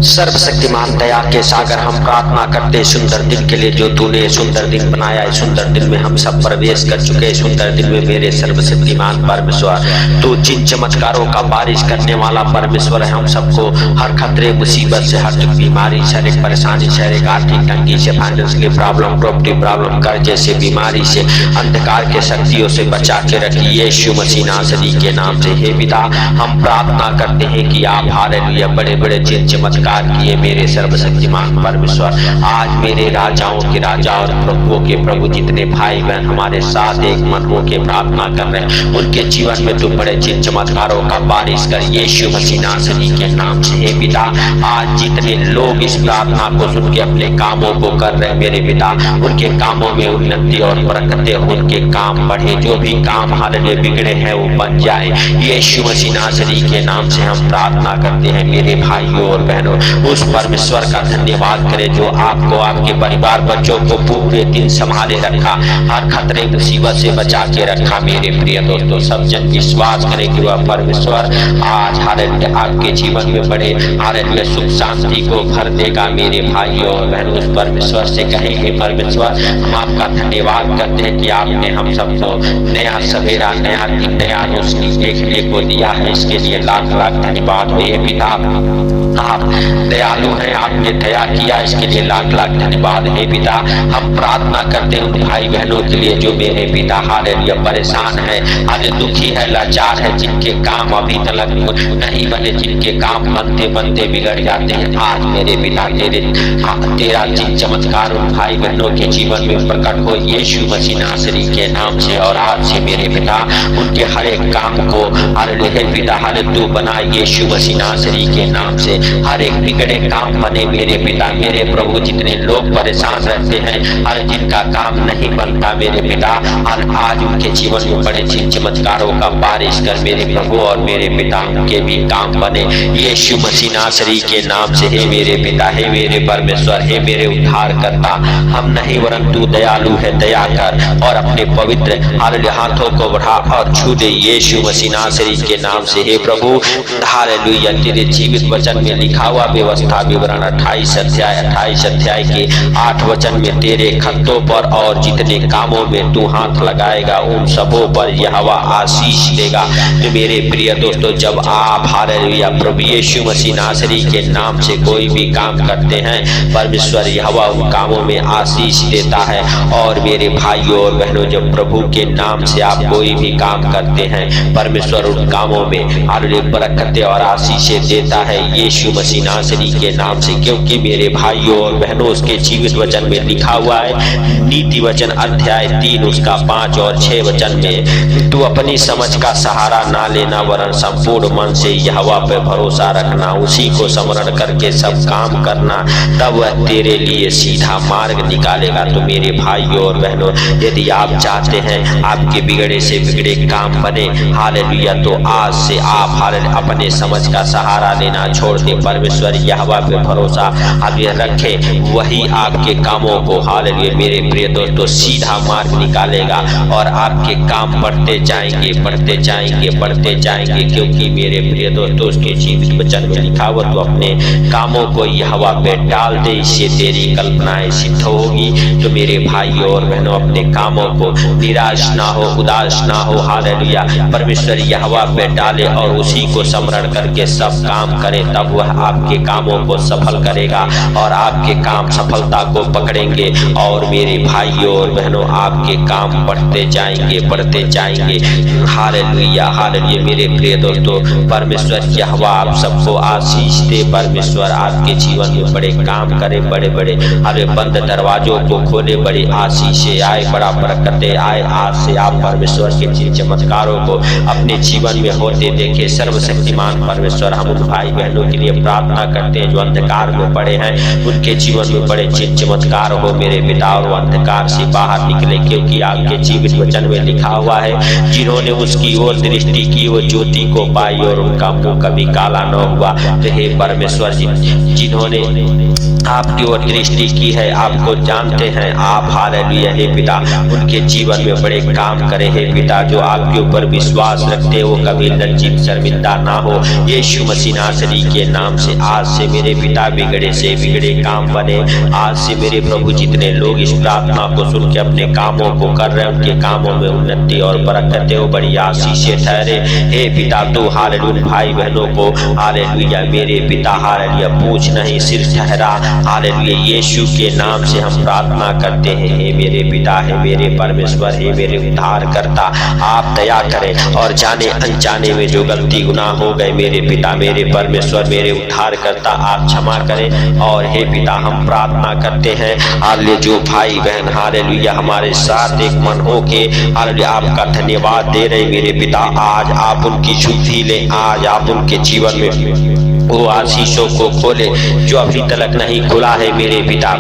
सर्वशक्तिमान दया के सागर, हम प्रार्थना करते सुंदर दिन के लिए जो तूने सुंदर दिन बनाया है। सुंदर दिन में हम सब प्रवेश कर चुके। सुंदर दिन में मेरे सर्वशक्तिमान परमेश्वर, तू जिन चमत्कारों का बारिश करने वाला परमेश्वर है, हम सबको हर खतरे मुसीबत से, हर दुख बीमारी, शारीरिक परेशानी, शारीरिक आर्थिक तंगी से, फाइनेंशियल प्रॉब्लम, प्रॉपर्टी प्रॉब्लम, कर्जे से, बीमारी से, अंधकार के शक्तियों से बचा के रखिए यीशु मसीह नासरी के नाम से। हे पिता, हम प्रार्थना करते हैं कि आप हालेलुया बड़े बड़े जिन चमत्कार किए मेरे सर्वशक्तिमान परमेश्वर, आज मेरे राजाओं के राजा और प्रभुओं के प्रभु जितने भाई बहन हमारे साथ एक मन होकर प्रार्थना कर रहे हैं, उनके जीवन में तू बड़े जिन चमत्कारों का बारिश कर यीशु मसीह नासरी के नाम से। हे पिता, आज जितने लोग इस प्रार्थना को सुन के अपने कामों को कर रहे हैं मेरे पिता, उनके कामों में उन्नति और बरकतें, उनके काम बढ़े, जो भी काम हालेलुया बिगड़े हैं वो बन जाए यीशु मसीह नासरी के नाम से। हम प्रार्थना करते हैं मेरे भाइयों और बहनों, उस परमेश्वर का धन्यवाद करें जो आपको, आपके परिवार बच्चों को पूरे दिन संभाले रखा, हर खतरे मुसीबत से बचा के रखा। मेरे प्रिय दोस्तों, सब जन विश्वास करें कि वह परमेश्वर आज हालेलुया आपके जीवन में बड़े हालेलुया सुख शांति को भर देगा। मेरे भाइयों और बहनों, उस परमेश्वर से कहेंगे परमेश्वर, हम आपका धन्यवाद करते हैं कि आपने हम सबको नया सवेरा, नया दिन, नया रोशनी देखने को दिया है। इसके लिए लाख लाख धन्यवाद हो। ये पिता, आप दयालु हैं, आपने दया किया, इसके लिए लाख लाख धन्यवाद है पिता। हम प्रार्थना करते हैं उन भाई बहनों के लिए जो मेरे पिता हालेलुया परेशान है, आज दुखी है, लाचार है, जिनके काम अभी तक नहीं बने, जिनके काम बनते बनते बिगड़ जाते हैं। आज मेरे पिता तेरा जिन चमत्कार उन भाई बहनों के जीवन में प्रकट हो यीशु मसीह नासरी के नाम से। और आज से मेरे पिता उनके हर एक काम को हालेलुया पिता हालेलुया तू बना यीशु मसीह नासरी के नाम से। हर एक बिगड़े काम बने मेरे पिता, मेरे प्रभु। जितने लोग परेशान रहते हैं और जिनका काम नहीं बनता मेरे पिता, और आज उनके जीवन में बड़े जिन चमत्कारों का बारिश कर मेरे प्रभु, और मेरे पिता उनके भी काम बने यीशु मसीह नासरी के नाम से। हे मेरे पिता, हे मेरे परमेश्वर, हे मेरे उद्धार करता, हम नहीं वरन तू दयालु है, दया कर और अपने पवित्र हालेलुया हाथों को बढ़ा और छू दे यीशु मसीह नासरी के नाम से। हे प्रभु हालेलुया, तेरे जीवित वचन में लिखा हुआ व्यवस्था विवरण 28 अध्याय के 8 वचन में तेरे खत्तों पर और जितने कामों में तू हाथ लगाएगा उन सबों पर यहोवा आशीष देगा। तो मेरे प्रिय दोस्तों, जब आप हालेलुया प्रभु यीशु मसीह नासरी के नाम से कोई भी काम करते हैं, परमेश्वर यहोवा उन कामों में आशीष देता है। और मेरे भाइयों और बहनों, जब प्रभु के नाम से आप कोई भी काम करते हैं, परमेश्वर उन कामों में हालेलुया बरकतें और आशीषें देता है यीशु मसीह नासरी के नाम से। क्योंकि मेरे भाइयों और बहनों, उसके जीवित वचन में लिखा हुआ है, नीति वचन अध्याय 3 उसका 5 और 6 वचन में, तू अपनी समझ का सहारा ना लेना वरन संपूर्ण मन से यहोवा पे भरोसा रखना, उसी को स्मरण करके सब काम करना, तब वह तेरे लिए सीधा मार्ग निकालेगा। तो मेरे भाइयों और बहनों, यदि आप चाहते हैं आपके बिगड़े से बिगड़े काम बने हालेलुया, तो आज से आप हालेलुया अपने समझ का सहारा लेना छोड़ दे, परमेश्वर यहोवा पे भरोसा आप रखे, वही आपके कामों को हालेलुया मेरे प्रिय दोस्तों सीधा मार्ग निकालेगा और आपके काम बढ़ते जाएंगे, बढ़ते जाएंगे, बढ़ते जाएंगे। क्योंकि मेरे प्रिय दोस्तों, उसके जीवित वचन में लिखा हुआ, तो अपने कामों को यहोवा पे डाल दे, इससे तेरी कल्पनाएं सिद्ध होगी। तो मेरे भाइयों और बहनों, अपने कामों को निराश ना हो, उदास ना हो, हालेलुया परमेश्वर यहोवा पे डाले और उसी को स्मरण करके सब काम करे, तब वह आपके कामों को सफल करेगा और आपके काम सफलता को पकड़ेंगे। और मेरे भाइयों और बहनों, आपके काम बढ़ते जाएंगे, बढ़ते जाएंगे। हालेलुया हालेलुया मेरे प्रिय दोस्तों, परमेश्वर यहोवा आप सबको आशीष दे। परमेश्वर आपके जीवन में बड़े काम करे, बड़े बड़े हरे बंद दरवाजों को खोले, बड़ी आशीषें आए, बड़ा बरकतें आए। आज से आप परमेश्वर के जिन चमत्कारों को अपने जीवन में होते देखे। सर्वशक्तिमान परमेश्वर, हम उन भाई बहनों के लिए प्रार्थना करते हैं जो अंधकार में पड़े हैं, उनके जीवन में बड़े जिन चमत्कार हो मेरे पिता, और अंधकार से बाहर निकले। क्योंकि आपके जीवित वचन में लिखा हुआ है, जिन्होंने उसकी ओर दृष्टि की वो ज्योति को पाई और उनका मुंह कभी काला न हुआ। तो हे परमेश्वर, जिन्होंने आपकी ओर दृष्टि की है, आपको जानते हैं आप हालेलुया हे पिता, उनके जीवन में बड़े काम करे हे पिता। जो आपके ऊपर विश्वास रखते हो कभी लज्जित शर्मिंदा ना हो, यीशु मसीह नासरी के नाम से आज से मेरे पिता बिगड़े से बिगड़े काम बने। आज से मेरे प्रभु जितने लोग इस प्रार्थना को सुन के अपने कामों को कर रहे हैं, उनके कामों में उन्नति और बरकत हो, बड़ी आशीषें ठहरे। हे पिता तू हालेलुया भाई बहनों को हालेलुया मेरे पिता हालेलुया पूछ नहीं सिर ठहरा। हालेलुया यीशु के नाम से हम प्रार्थना करते हैं। हे मेरे पिता, हे मेरे परमेश्वर, हे मेरे उद्धार करता, आप दया करें और जाने अनजाने में जो गलती गुनाह हो गए मेरे पिता, मेरे परमेश्वर, मेरे उद्धार करता आप क्षमा करें। और हे पिता हम प्रार्थना करते हैं हालेलुया जो भाई बहन हालेलुया हमारे साथ एक मन हो के हालेलुया आपका धन्यवाद दे रहे मेरे पिता, आज आप उनकी शुद्धि ले, आज आप उनके जीवन में वो आशीषों को खोले जो अभी तक नहीं खुला है मेरे पिता,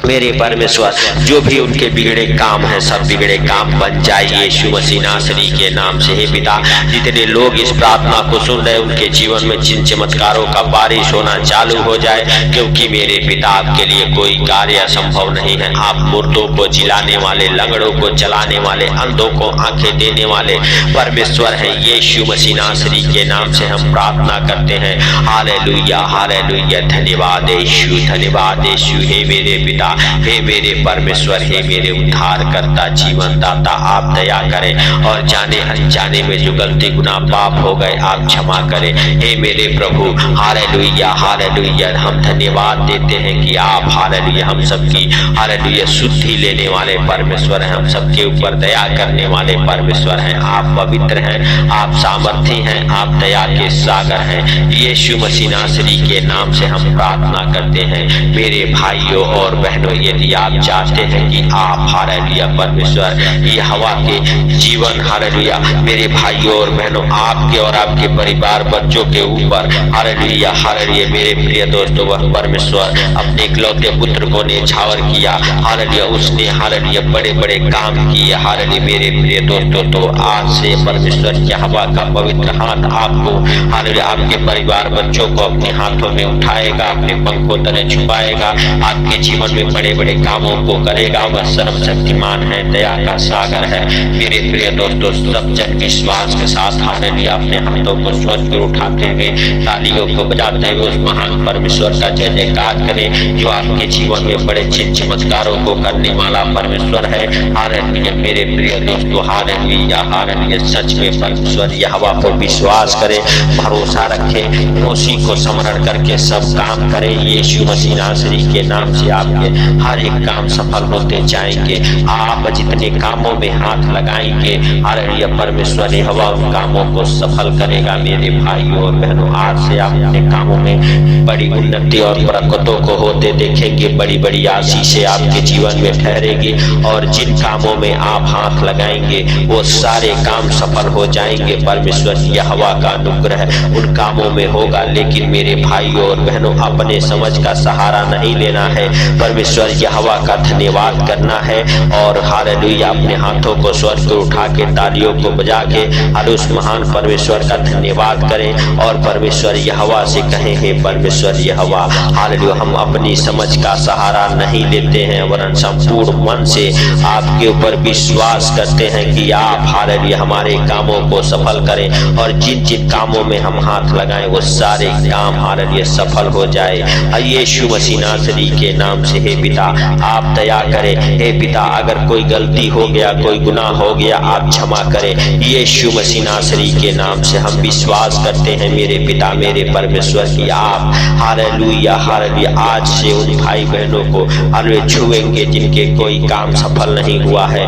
मेरे परमेश्वर। जो भी उनके बिगड़े काम है सब बिगड़े काम बन जाए यीशु मसीह नासरी के नाम से। हे पिता जितने लोग इस प्रार्थना को सुन रहे उनके जीवन में चिन्ह चमत्कारों का बारिश होना चालू हो जाए, क्योंकि मेरे पिता आपके लिए कोई कार्य असंभव नहीं है। आप मुर्दों को जिलाने वाले, लंगड़ों को चलाने वाले, अंधों को आंखें देने वाले परमेश्वर है। यीशु मसीह नासरी के नाम से हम प्रार्थना करते हैं। हालेलुया हालेलुया धन्यवाद यीशु, धन्यवाद यीशु। हे मेरे पिता, हे मेरे परमेश्वर, हे मेरे उद्धार करता जीवन दाता, आप दया करें और जाने अनजाने में जो गलती गुनाह पाप हो गए आप क्षमा करें। हे मेरे प्रभु हालेलुया हालेलुया हम धन्यवाद देते हैं कि आप हालेलुया हम सबकी हालेलुया शुद्धि लेने वाले परमेश्वर हैं, हम सबके ऊपर दया करने वाले परमेश्वर हैं। आप पवित्र हैं, आप सामर्थी हैं, आप दया के सागर हैं। यीशु मसीह नासरी के नाम से हम प्रार्थना करते हैं। मेरे भाइयों और बहनों यदि आप चाहते हैं कि आप हालेलुया परमेश्वर ये हवा के जीवन हालेलुया मेरे भाइयों और बहनों आपके और आपके परिवार बच्चों के ऊपर हालेलुया हालेलुया मेरे प्रिय दोस्तों वह परमेश्वर अपने इकलौते पुत्र को न्यौछावर किया हालेलुया, उसने हालेलुया बड़े बड़े काम किए हालेलुया मेरे प्रिय दोस्तों। तो आज से परमेश्वर की हवा का पवित्र हाथ आपको हालेलुया आपके परिवार बच्चों को अपने हाथों में उठाएगा, अपने पंखों तले छुपाएगा, आपके जीवन में बड़े बड़े कामों को करेगा। वह सर्वशक्तिमान है, दया का सागर है। मेरे प्रिय दोस्तों सब जन विश्वास के साथ हालेलुया अपने हाथों को स्वर्ग पर उठाते हुए तालियों को बजाते हुए उस महान परमेश्वर का जय जयकार करें जो आपके जीवन में बड़े चिन्ह चमत्कारों को करने वाला परमेश्वर है। हालेलुया मेरे प्रिय दोस्तों हालेलुया हालेलुया सच में परमेश्वर यह हवा पर विश्वास करें, भरोसा रखें, उसी को स्मरण करके सब काम करें। यीशु मसीह नासरी के नाम से आपके हर एक काम सफल होते जाएंगे। आप जितने कामों में हाथ लगाएंगे हालेलुया परमेश्वर हवा उन कामों को सफल करेगा। मेरे भाइयों और बहनों आज से आप अपने कामों में बड़ी उन्नति और बरकतों को होते देखेंगे, बड़ी बड़ी आशीषें आपके जीवन में ठहरेगी और जिन कामों में आप हाथ लगाएंगे वो सारे काम सफल हो जाएंगे। परमेश्वर की हवा का अनुग्रह उन कामों में होगा। लेकिन मेरे भाइयों और बहनों अपने समझ का सहारा नहीं लेना है, परमेश्वर की हवा का धन्यवाद करना है और हालेलुया अपने हाथों को स्वर्ग पर उठा के तालियों को बजा के हर उस महान परमेश्वर का धन्यवाद करें और परमेश्वर यहोवा से कहें हे परमेश्वर यहोवा हालेलुया हम अपनी समझ का सहारा नहीं लेते हैं वरन संपूर्ण मन से आपके ऊपर विश्वास करते हैं कि आप हालेलुया हमारे कामों को सफल करें और जिन जिन कामों में हम हाथ लगाएं वो सारे काम हालेलुया सफल हो जाए। यीशु मसीह नासरी के नाम से हे पिता आप दया करें। हे पिता अगर कोई गलती हो गया, कोई गुनाह हो गया आप क्षमा करें। यीशु मसीह नासरी के नाम से हम विश्वास करते हैं मेरे पिता मेरे परमेश्वर की आप हालेलुया हालेलुया आज से उन भाई बहनों को हालेलुया छुएंगे जिनके कोई काम सफल नहीं हुआ है।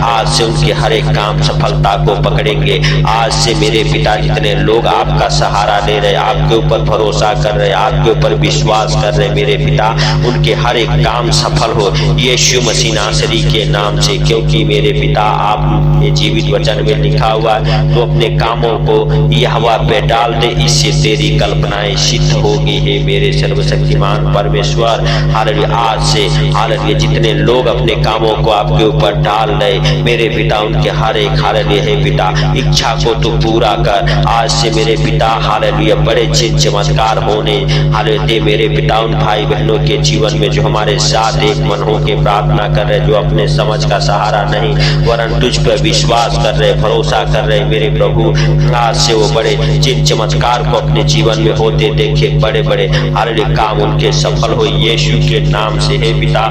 आज से उनके हर एक काम सफलता को पकड़ेंगे। आज से मेरे पिता जितने लोग आपका सहारा ले रहे, आपके ऊपर भरोसा कर रहे, आपके ऊपर विश्वास कर रहे मेरे पिता उनके हर एक काम सफल हो यीशु मसीह नासरी के नाम से। क्योंकि मेरे पिता आपके जीवित वचन में लिखा हुआ है तो अपने कामों को यहोवा पे डाल दे, इससे तेरी कल्पनाएं सिद्ध होगी। हे मेरे सर्वशक्तिमान परमेश्वर हालेलुया आज से हालेलुया जितने लोग अपने कामों को आपके ऊपर डाल रहे मेरे पिता उनके हर एक हालेलुया हे पिता इच्छा को तू पूरा कर। आज से मेरे पिता हालेलुया बड़े चिन्ह चमत्कार होने हालेलुया। मेरे पिता उन भाई बहनों के जीवन में जो हमारे साथ एक मन हो के प्रार्थना कर रहे, जो अपने समझ का सहारा नहीं वरन तुझ पर विश्वास कर रहे, भरोसा कर रहे, मेरे प्रभु आज से वो बड़े चिन्ह चमत्कार को अपने जीवन में होते देखे, बड़े बड़े हालेलुया काम उनके सफल हो यीशु के नाम से। हे पिता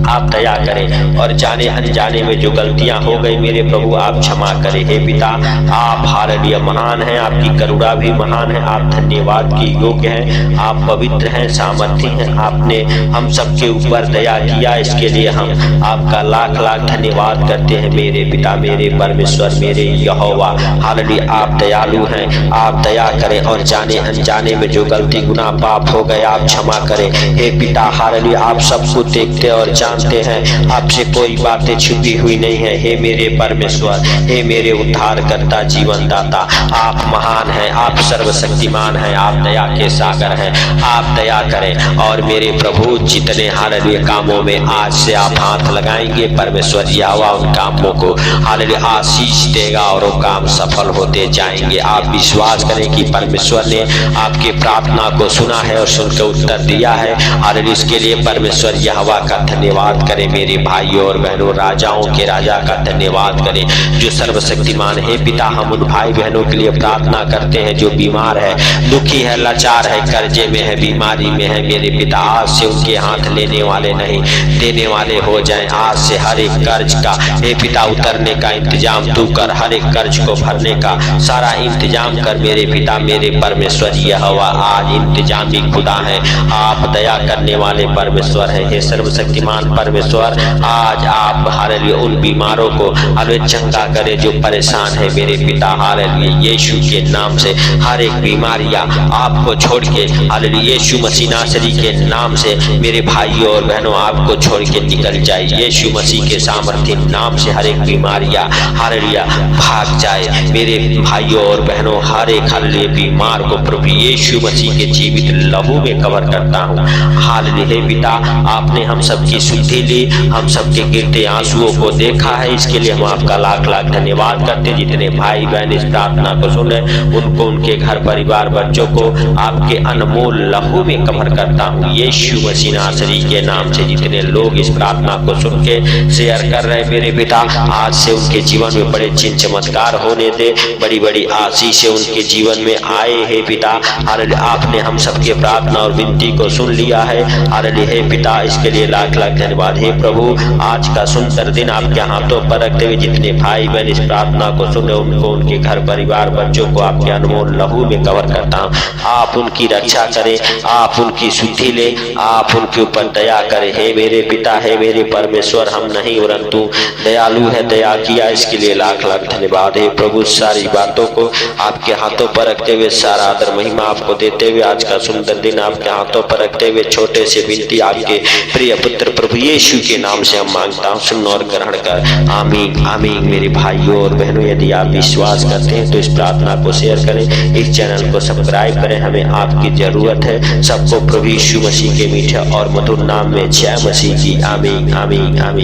आप दया करें और जाने अनजाने में जो गलतियां हो गई मेरे प्रभु आप क्षमा करें। हे पिता आप हालेलुया महान हैं, आपकी करुणा भी महान है, आप धन्यवाद की योग्य हैं, आप पवित्र हैं, सामर्थी हैं, आपने हम सबके ऊपर दया किया, इसके लिए हम आपका लाख लाख धन्यवाद करते हैं मेरे पिता, मेरे परमेश्वर, मेरे यहोवा। हालेलुया आप दयालु हैं, आप दया करें और जाने अनजाने में जो गलती गुनाह पाप हो गए आप क्षमा करें। हे पिता हालेलुया आप सबको देखते और जानते हैं, आपसे कोई बातें छुपी हुई नहीं है। हे मेरे परमेश्वर, हे मेरे उद्धार करता जीवन दाता, आप महान हैं, आप सर्वशक्तिमान हैं, आप दया के सागर हैं, आप दया करें। और मेरे प्रभु जितने हालेलुया कामों में आज से आप हाथ लगाएंगे परमेश्वर यहोवा उन कामों को हालेलुया आशीष देगा और वो काम सफल होते जाएंगे। आप विश्वास करें कि परमेश्वर ने आपके प्रार्थना को सुना है और सुनकर उत्तर दिया है। हालेलुया इसके लिए परमेश्वर यहोवा का धन्यवाद करें। मेरे भाइयों और बहनों, राजाओं के राजा का धन्यवाद करें जो सर्वशक्तिमान है। पिता हम उन भाई बहनों के लिए प्रार्थना करते हैं जो बीमार है, दुखी है, लाचार है, कर्जे में है, बीमारी में है, मेरे पिता आज से उनके हाथ लेने वाले नहीं देने वाले हो जाएं। आज से हर एक कर्ज का हे पिता उतरने का इंतजाम तू कर, हर एक कर्ज को भरने का सारा इंतजाम कर मेरे पिता, मेरे परमेश्वर यहोवा आज इंतजामी खुदा है, आप दया करने वाले परमेश्वर है। हे सर्वशक्तिमान परमेश्वर आज आप हालेलुया उन बीमारों को हालेलुया चंगा करे जो परेशान है मेरे पिता, हालेलुया यीशु के नाम से हर एक बीमारियां आपको छोड़ के हालेलुया यीशु मसीह नासरी के नाम से मेरे भाइयों और बहनों आपको छोड़ के निकल जाए। यीशु मसीह के सामर्थ्य नाम से हर एक बीमारियां हालेलुया भाग जाए मेरे भाइयों और बहनों, हर एक हालेलुया बीमार को प्रभु यीशु मसीह के जीवित लहू में कवर करता हूँ। हालेलुया पिता आपने हम सबकी सुधि ली, हम सबके गिरते आंसुओं को देखा है, इसके लिए हम आपका लाख लाख धन्यवाद करते। जितने भाई बहन इस प्रार्थना को सुने उनको, उनके घर परिवार बच्चों को आपके अनमोल लहू में कवर करता हूँ यीशु मसीह नासरी के नाम से। जितने लोग इस प्रार्थना को सुन के शेयर कर रहे मेरे पिता आज से उनके जीवन में बड़े चिन्ह चमत्कार होने दे, बड़ी बड़ी आशीषें उनके जीवन में आए। हे पिता हालेलुया आपने हम सबके प्रार्थना और विनती को सुन लिया है, हालेलुया हे पिता इसके लिए लाख लाख धन्यवाद। हे प्रभु आज का सुंदर दिन आपके हाथों पर रखते हुए जितने भाई बहन इस प्रार्थना को सुने उनको, उनके घर परिवार बच्चों को आपके अनमोल लहू में कवर करता हूँ। आप उनकी रक्षा करें, आप उनकी शुद्धि ले, आप उनके ऊपर दया करें। हे मेरे पिता, हे मेरे परमेश्वर, हम नहीं परंतु दयालु है, दया किया इसके लिए लाख लाख धन्यवाद। हे प्रभु सारी बातों को आपके हाथों पर रखते हुए सारा आदर महिमा आपको देते हुए आज का सुंदर दिन आपके हाथों पर रखते हुए छोटे से विनती आपके प्रिय पुत्र प्रभु यीशु के नाम से हम मांगता हूँ, सुन और ग्रहण कर। आमीन आमीन। मेरे भाइयों और बहनों यदि आप विश्वास करते हैं तो इस प्रार्थना को शेयर करें, इस चैनल को सब्सक्राइब करें, हमें आपकी जरूरत है। सबको प्रभु यीशु मसीह के मीठे और मधुर नाम में जय मसीह की। आमीन आमीन आमीन।